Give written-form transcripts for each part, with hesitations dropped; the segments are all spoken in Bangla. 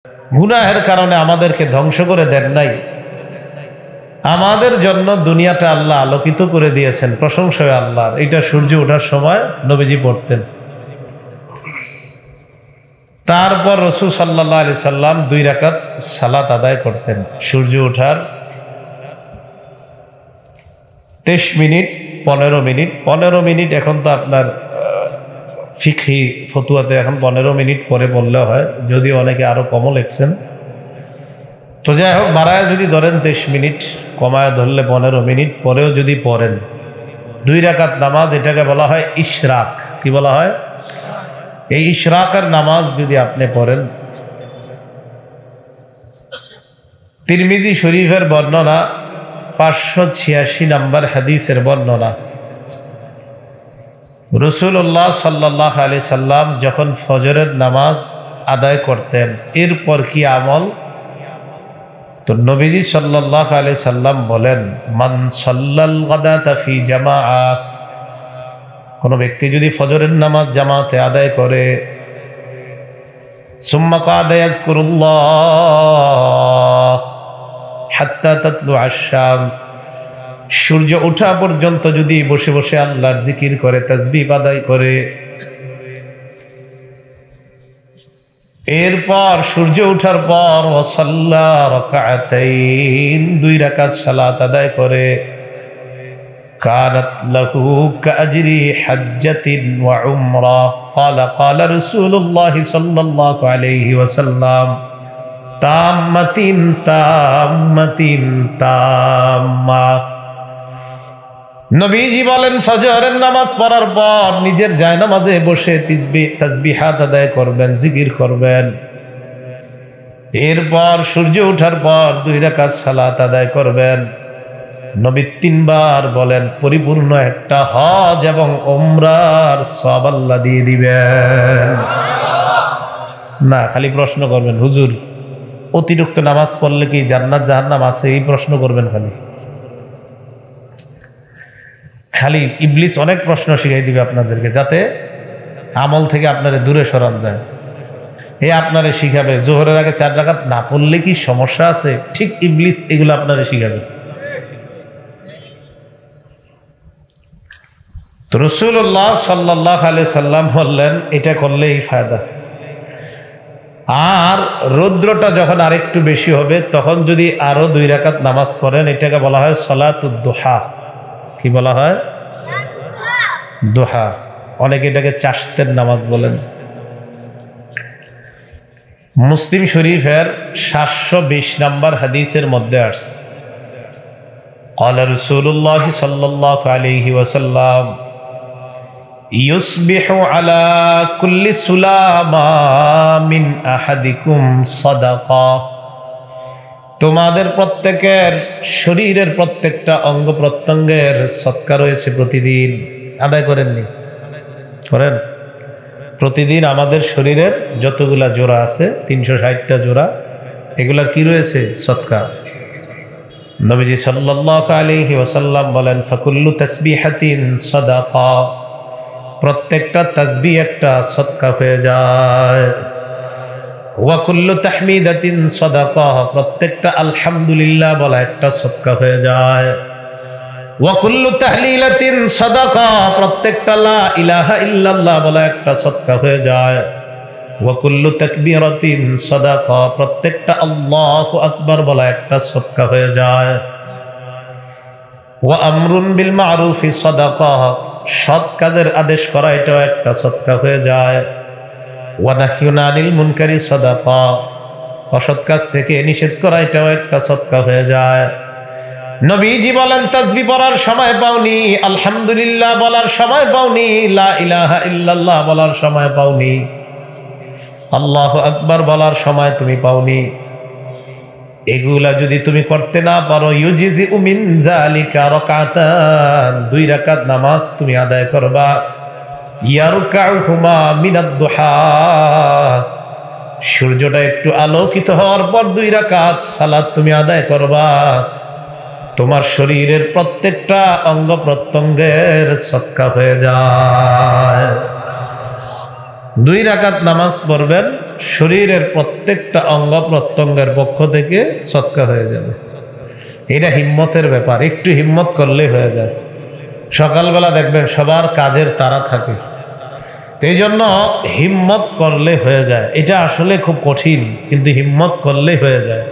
গুনাহের কারণে আমাদেরকে ধ্বংস করে দেন নাই, আমাদের জন্য দুনিয়াটা আল্লাহ আলোকিত করে দিয়েছেন। প্রশংসা আল্লাহর। এটা সূর্য ওঠার সময় নবীজি পড়তেন। তারপর রাসূল সাল্লাল্লাহু আলাইহি সাল্লাম 2 রাকাত সালাত আদায় করতেন সূর্য ওঠার 23 মিনিট 15 মিনিট 15 মিনিট। এখন তো আপনার ফিকহি ফতুয়াতে এখন 15 মিনিট পরে বললে হয়, যদিও অনেকে আরো কমও লিখছেন। তো যাই হোক, বাড়ায় যদি ধরেন 23 মিনিট, কমায় ধরলে 15 মিনিট পরেও যদি পড়েন 2 রাকাত নামাজ, এটাকে বলা হয় ইশরাক। কি বলা হয়? এই ইশরাকের নামাজ যদি আপনি পড়েন, তিরমিজি শরীফের বর্ণনা 586 নম্বর হাদিসের বর্ণনা, রাসূলুল্লাহ সাল্লাল্লাহু আলাইহি সাল্লাম যখন ফজরের নামাজ আদায় করতেন, এরপর কি আমল? তো নবীজি সাল্লাল্লাহু আলাইহি সাল্লাম বলেন, মান সাল্লাল গাদাতা ফি জামাআ, কোন ব্যক্তি যদি ফজরের নামাজ জামাতে আদায় করে, সুম্মা কাদা ইয়াজকুরুল্লাহ হাত্তা তাতলুআ আশ-শামস, সূর্য ওঠা পর্যন্ত যদি বসে বসে আল্লাহর জিকির করে, তাসবিহ আদায় করে, এরপর সূর্য ওঠার পর ওয়াসাল্লা রাকাতাইন, 2 রাকাত সালাত আদায় করে, কানাত লাহু কাআজরি হাজ্জাতিন ওয়া উমরা। ক্বালা রাসূলুল্লাহ সাল্লাল্লাহু আলাইহি ওয়াসাল্লাম তাম্মাতিন তাম্মাতিন তাম্মা। নবীজি বলেন, ফজরের নামাজ পড়ার পর নিজের জায়নামাজে বসে তাসবিহাত আদায় করবেন, জিকির করবেন। এরপর সূর্য ওঠার পর 2 রাকাত সালাত আদায় করবেন। নবী 3 বার বলেন, পরিপূর্ণ একটা হজ এবং উমরার সওয়াব আল্লাহ দিয়ে দিবেন। না খালি প্রশ্ন করবেন, হুজুর অতিরিক্ত নামাজ পড়লে কি জান্নাত জাহান্নাম আছে? এই প্রশ্ন করবেন খালি। খালি ইবলিস অনেক প্রশ্ন শিখাই দিবে আপনাদেরকে, যাতে আমল থেকে আপনারা দূরে সরান যায়। আপনারে শিখাবে জোহরের আগে 4 রাকাত না পড়লে কি সমস্যা আছে, ঠিক ইবলিস এগুলো আপনারে শিখাবে। তো রাসূলুল্লাহ সাল্লাল্লাহু আলাইহি সাল্লাম বললেন, এটা করলেই ফায়দা। আর রৌদ্রটা যখন আরেকটু বেশি হবে, তখন যদি আরো 2 রাকাত নামাজ পড়েন, এটাকে বলা হয় সালাতুদ দুহা। কি বলা হয়? দুহা। অনেকে এটাকে চাশতের নামাজ বলেন। মুসলিম শরীফের 720 নম্বর হাদিসের মধ্যে আসছে, ক্বালা রাসূলুল্লাহ সাল্লাল্লাহু আলাইহি ওয়াসাল্লাম ইউসবিহু আলা কুল্লি সুলামা মিন আহাদিকুম সাদাকা, তোমাদের প্রত্যেকের শরীরের প্রত্যেকটা অঙ্গ প্রত্যঙ্গের সদকা রয়েছে প্রতিদিন। আদায় করেননি? করেন। প্রতিদিন আমাদের শরীরের যতগুলা জোড়া আছে, 360টা জোড়া, এগুলা কি রয়েছে? সদকা। নবীজি সাল্লাল্লাহু আলাইহি ওয়াসাল্লাম বলেন, ফাকুল্লু তাসবিহাতিন সাদাকা, প্রত্যেকটা তাসবিহ একটা সদকা হয়ে যায়। ওয়া কুল্লু তাহমিদাতিন সাদাকা, প্রত্যেকটা আলহামদুলিল্লাহ বলা একটা সদকা হয়ে যায়। ওয়া কুল্লু তাহলিলাতিন সাদাকা, প্রত্যেকটা লা ইলাহা ইল্লাল্লাহ বলা একটা সদকা হয়ে যায়। ওয়া কুল্লু তাকবীরাতিন সাদাকা, প্রত্যেকটা আল্লাহু আকবার বলা একটা সদকা হয়ে যায়। ওয়া আমরুন বিল মারুফি সাদাকা, সৎ কাজের আদেশ করা এটাও একটা সদকা হয়ে যায়। ওয়া নাহয়ুন আনিল মুনকারি সাদাকা, অসৎ কাজ থেকে নিষেধ করা এটাও একটা সদকা হয়ে যায়। নবীজি বলেন, তাসবিহ পড়ার সময় পাওনি, আলহামদুলিল্লাহ বলার সময় পাওনি, লা ইলাহা ইল্লাল্লাহ বলার সময় পাওনি, আল্লাহু আকবার বলার সময় তুমি পাওনি, এগুলা যদি তুমি করতে না পারো, ইউজিজু মিন যালিকা রাকাতান, 2 রাকাত নামাজ তুমি আদায় করবা। ইয়ারকাউহুমা মিনাদ দুহা, সূর্যটা একটু আলোকিত হওয়ার পর 2 রাকাত সালাত তুমি আদায় করবা। তোমার শরীরের প্রত্যেকটা অঙ্গ প্রত্যঙ্গের সদকা হয়ে যায়। 2 রাকাত নামাজ পড়বেন, শরীরের প্রত্যেকটা অঙ্গ প্রত্যঙ্গের পক্ষ থেকে সদকা হয়ে যাবে। এটা হিম্মতের ব্যাপার, একটু হিম্মত করলেই হয়ে যায়। সকালবেলা দেখবেন সবার কাজের তাড়া থাকে, এই জন্য হিম্মত করলে হয়ে যায়। এটা আসলে খুব কঠিন, কিন্তু হিম্মত করলেই হয়ে যায়।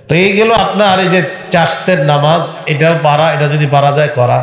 তো এই গেল আপনার এই যে চাষতের নামাজ, এটাও পারা, এটা যদি পারা যায় করা।